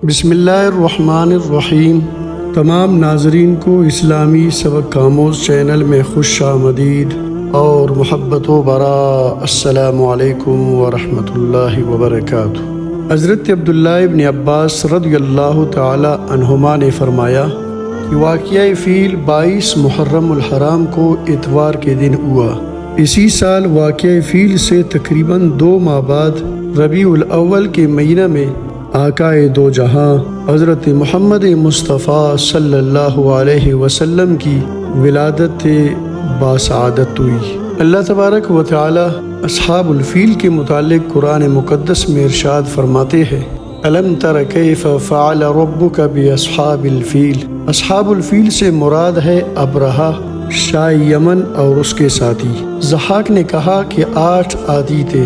بسم اللہ الرحمن الرحیم۔ تمام ناظرین کو اسلامی سبق آموز چینل میں خوش آمدید اور محبت و برا۔ السلام علیکم ورحمۃ اللہ وبرکاتہ۔ حضرت عبداللہ ابن عباس رضی اللہ تعالی عنہما نے فرمایا کہ واقعہ فیل 22 محرم الحرام کو اتوار کے دن ہوا۔ اسی سال واقعہ فیل سے تقریباً 2 ماہ بعد ربیع الاول کے مہینہ میں آقائے دو جہاں حضرت محمد مصطفیٰ صلی اللہ علیہ وسلم کی ولادت باسعادت ہوئی۔ اللہ تبارک و تعالی اصحاب الفیل کے متعلق قرآن مقدس میں ارشاد فرماتے ہیں، أَلَمْ تَرَ كَيْفَ فَعَلَ رَبُّكَ بِأَصْحَابِ الْفِيلِ۔ اصحاب الفیل سے مراد ہے ابرہہ شاہ یمن اور اس کے ساتھی۔ ضحاک نے کہا کہ 8 آتی تھے۔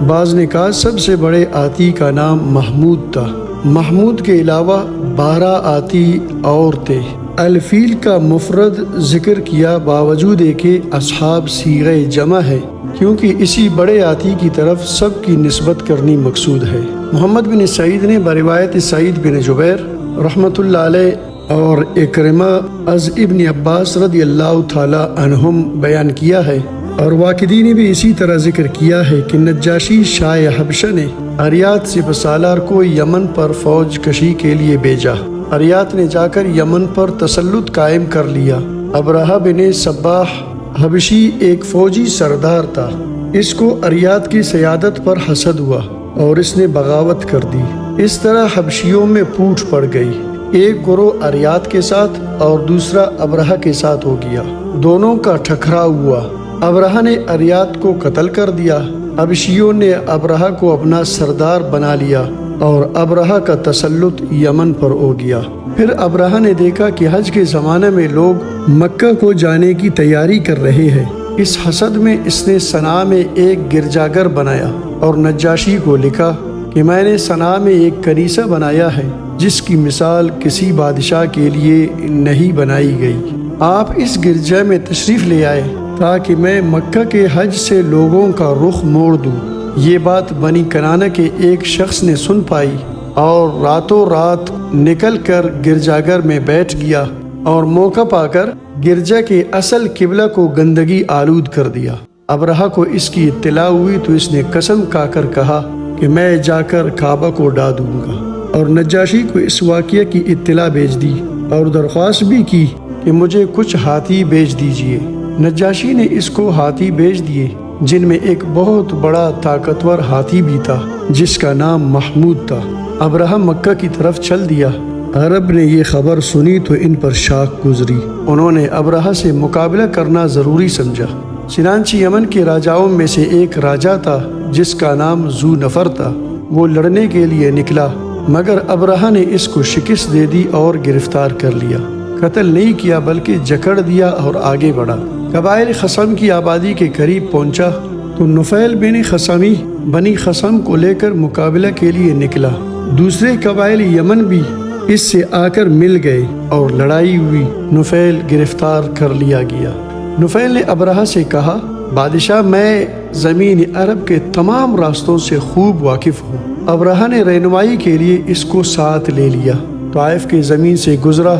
بعض نے کہا سب سے بڑے آتی کا نام محمود تھا۔ محمود کے علاوہ 12 آتی اور تھے۔ الفیل کا مفرد ذکر کیا باوجود کہ اصحاب صیغہ جمع ہے، کیونکہ اسی بڑے آتی کی طرف سب کی نسبت کرنی مقصود ہے۔ محمد بن سعید نے بروایت سعید بن جبیر رحمۃ اللہ علیہ اور اکرمہ از ابن عباس رضی اللہ تعالی عنہم بیان کیا ہے، اور واقدی نے بھی اسی طرح ذکر کیا ہے کہ نجاشی شاہ حبشہ نے اریات سپہ سالار کو یمن پر فوج کشی کے لیے بھیجا۔ اریات نے جا کر یمن پر تسلط قائم کر لیا۔ ابرہہ بن صباح حبشی ایک فوجی سردار تھا۔ اس کو اریات کی سیادت پر حسد ہوا اور اس نے بغاوت کر دی۔ اس طرح حبشیوں میں پھوٹ پڑ گئی۔ ایک گروہ اریات کے ساتھ اور دوسرا ابرہہ کے ساتھ ہو گیا۔ دونوں کا ٹکراؤ ہوا۔ ابرہہ نے اریات کو قتل کر دیا۔ حبشیوں نے ابرہہ کو اپنا سردار بنا لیا اور ابرہہ کا تسلط یمن پر ہو گیا۔ پھر ابرہہ نے دیکھا کہ حج کے زمانے میں لوگ مکہ کو جانے کی تیاری کر رہے ہیں۔ اس حسد میں اس نے صنعاء میں ایک گرجا گھر بنایا اور نجاشی کو لکھا کہ میں نے صنعاء میں ایک کنیسہ بنایا ہے جس کی مثال کسی بادشاہ کے لیے نہیں بنائی گئی۔ آپ اس گرجا میں تشریف لے آئے تاکہ میں مکہ کے حج سے لوگوں کا رخ موڑ دوں۔ یہ بات بنی کنانہ کے ایک شخص نے سن پائی اور راتوں رات نکل کر گرجا گھر میں بیٹھ گیا اور موقع پا کر گرجا کے اصل قبلہ کو گندگی آلود کر دیا۔ ابرہہ کو اس کی اطلاع ہوئی تو اس نے قسم کھا کر کہا کہ میں جا کر کعبہ کو ڈھا دوں گا، اور نجاشی کو اس واقعہ کی اطلاع بھیج دی اور درخواست بھی کی کہ مجھے کچھ ہاتھی بھیج دیجیے۔ نجاشی نے اس کو ہاتھی بھیج دیے، جن میں ایک بہت بڑا طاقتور ہاتھی بھی تھا جس کا نام محمود تھا۔ ابرہہ مکہ کی طرف چل دیا۔ عرب نے یہ خبر سنی تو ان پر شاک گزری۔ انہوں نے ابرہہ سے مقابلہ کرنا ضروری سمجھا۔ چنانچہ یمن کے راجاؤں میں سے ایک راجا تھا جس کا نام ذو نفر تھا۔ وہ لڑنے کے لیے نکلا، مگر ابرہہ نے اس کو شکست دے دی اور گرفتار کر لیا۔ قتل نہیں کیا بلکہ جکڑ دیا اور آگے بڑھا۔ قبائل خصم کی آبادی کے قریب پہنچا تو نفیل بن خصمی بنی خصم کو لے کر مقابلہ کے لیے نکلا۔ دوسرے قبائل یمن بھی اس سے آ کر مل گئے اور لڑائی ہوئی۔ نفیل گرفتار کر لیا گیا۔ نفیل نے ابرہہ سے کہا، بادشاہ میں زمین عرب کے تمام راستوں سے خوب واقف ہوں۔ ابرہہ نے رہنمائی کے لیے اس کو ساتھ لے لیا۔ طائف کے زمین سے گزرا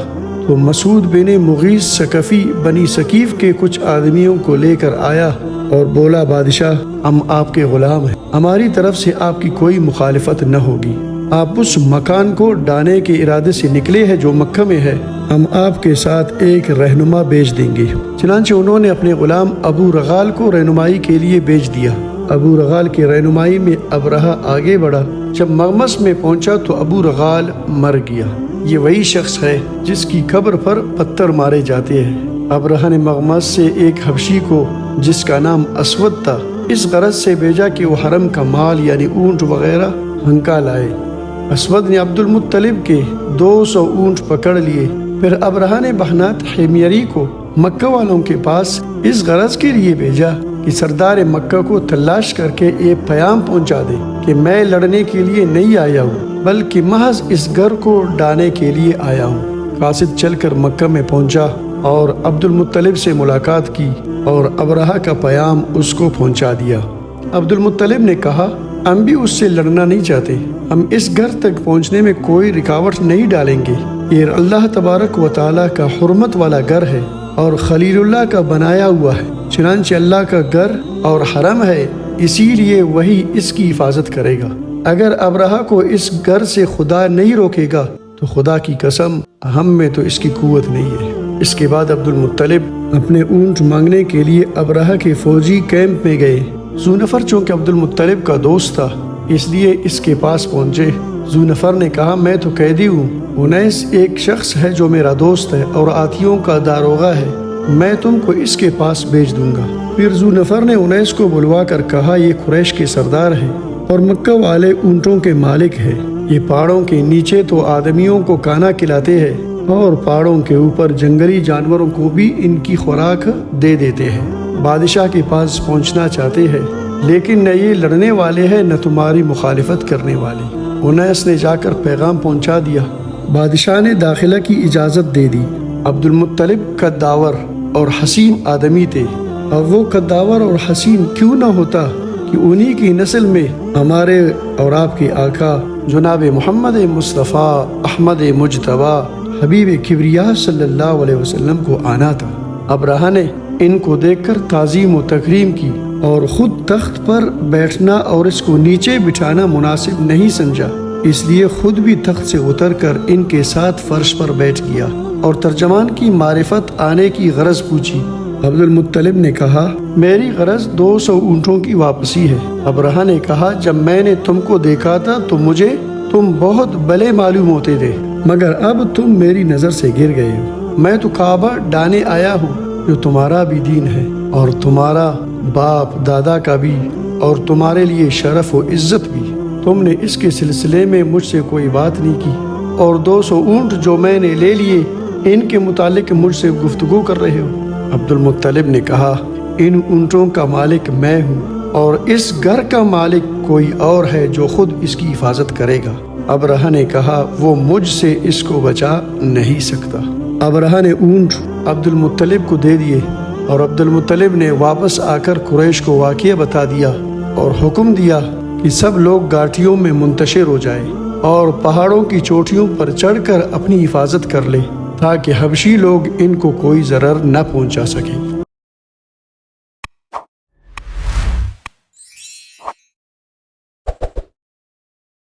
تو مسعود بن مغیث ثقفی بنی ثقیف کے کچھ آدمیوں کو لے کر آیا اور بولا، بادشاہ ہم آپ کے غلام ہیں، ہماری طرف سے آپ کی کوئی مخالفت نہ ہوگی۔ آپ اس مکان کو ڈھانے کے ارادے سے نکلے ہیں جو مکہ میں ہے، ہم آپ کے ساتھ ایک رہنما بھیج دیں گے۔ چنانچہ انہوں نے اپنے غلام ابو رغال کو رہنمائی کے لیے بھیج دیا۔ ابو رغال کی رہنمائی میں ابرہہ آگے بڑھا۔ جب مغمس میں پہنچا تو ابو رغال مر گیا۔ یہ وہی شخص ہے جس کی قبر پر پتھر مارے جاتے ہیں۔ ابرہہ نے مغمس سے ایک حبشی کو جس کا نام اسود تھا اس غرض سے بھیجا کہ وہ حرم کا مال یعنی اونٹ وغیرہ ہنکا لائے۔ اسود نے عبد المطلب کے 200 اونٹ پکڑ لیے۔ پھر ابرہہ نے بہنات حمیری کو مکہ والوں کے پاس اس غرض کے لیے بھیجا کہ سردار مکہ کو تلاش کر کے ایک پیغام پہنچا دے کہ میں لڑنے کے لیے نہیں آیا ہوں بلکہ محض اس گھر کو ڈھانے کے لیے آیا ہوں۔ قاصد چل کر مکہ میں پہنچا اور عبد المطلب سے ملاقات کی اور ابرہہ کا پیام اس کو پہنچا دیا۔ عبد المطلب نے کہا، ہم بھی اس سے لڑنا نہیں چاہتے، ہم اس گھر تک پہنچنے میں کوئی رکاوٹ نہیں ڈالیں گے۔ یہ اللہ تبارک و تعالیٰ کا حرمت والا گھر ہے اور خلیل اللہ کا بنایا ہوا ہے، چنانچہ اللہ کا گھر اور حرم ہے، اسی لیے وہی اس کی حفاظت کرے گا۔ اگر ابرہہ کو اس گھر سے خدا نہیں روکے گا تو خدا کی قسم ہم میں تو اس کی قوت نہیں ہے۔ اس کے بعد عبد المطلب اپنے اونٹ مانگنے کے لیے ابرہہ کے فوجی کیمپ میں گئے۔ ذونفر چونکہ عبد المطلب کا دوست تھا اس لیے اس کے پاس پہنچے۔ ذونفر نے کہا میں تو قیدی ہوں، انیس ایک شخص ہے جو میرا دوست ہے اور آتیوں کا داروغہ ہے، میں تم کو اس کے پاس بھیج دوں گا۔ پھر ذونفر نے انیس کو بلوا کر کہا یہ قریش کے سردار ہے اور مکہ والے اونٹوں کے مالک ہے، یہ پہاڑوں کے نیچے تو آدمیوں کو کھانا کھلاتے ہیں اور پہاڑوں کے اوپر جنگلی جانوروں کو بھی ان کی خوراک دے دیتے ہیں۔ بادشاہ کے پاس پہنچنا چاہتے ہیں لیکن نہ یہ لڑنے والے ہیں نہ تمہاری مخالفت کرنے والے۔ انیس نے جا کر پیغام پہنچا دیا۔ بادشاہ نے داخلہ کی اجازت دے دی۔ عبد المطلب قداور اور حسین آدمی تھے، اب وہ قداور اور حسین کیوں نہ ہوتا کہ انہی کی نسل میں ہمارے اور آپ کے آقا جناب محمد مصطفیٰ احمد مجتبیٰ حبیب کبریاء صلی اللہ علیہ وسلم کو آنا تھا۔ ابرہہ نے ان کو دیکھ کر تعظیم و تکریم کی اور خود تخت پر بیٹھنا اور اس کو نیچے بٹھانا مناسب نہیں سمجھا، اس لیے خود بھی تخت سے اتر کر ان کے ساتھ فرش پر بیٹھ گیا اور ترجمان کی معرفت آنے کی غرض پوچھی۔ عبد المطلب نے کہا میری غرض 200 اونٹوں کی واپسی ہے۔ ابرہہ نے کہا جب میں نے تم کو دیکھا تھا تو مجھے تم بہت بلے معلوم ہوتے تھے، مگر اب تم میری نظر سے گر گئے ہو۔ میں تو کعبہ ڈانے آیا ہوں جو تمہارا بھی دین ہے اور تمہارا باپ دادا کا بھی اور تمہارے لیے شرف و عزت بھی۔ تم نے اس کے سلسلے میں مجھ سے کوئی بات نہیں کی اور 200 اونٹ جو میں نے لے لیے ان کے متعلق مجھ سے گفتگو کر رہے ہو۔ عبد المطلب نے کہا ان اونٹوں کا مالک میں ہوں اور اس گھر کا مالک کوئی اور ہے جو خود اس کی حفاظت کرے گا۔ ابرہہ نے کہا وہ مجھ سے اس کو بچا نہیں سکتا۔ ابرہہ نے اونٹ عبد المطلب کو دے دیے اور عبد المطلب نے واپس آ کر قریش کو واقعہ بتا دیا اور حکم دیا کہ سب لوگ گھاٹیوں میں منتشر ہو جائیں اور پہاڑوں کی چوٹیوں پر چڑھ کر اپنی حفاظت کر لیں تاکہ حبشی لوگ ان کو کوئی ضرر نہ پہنچا سکیں۔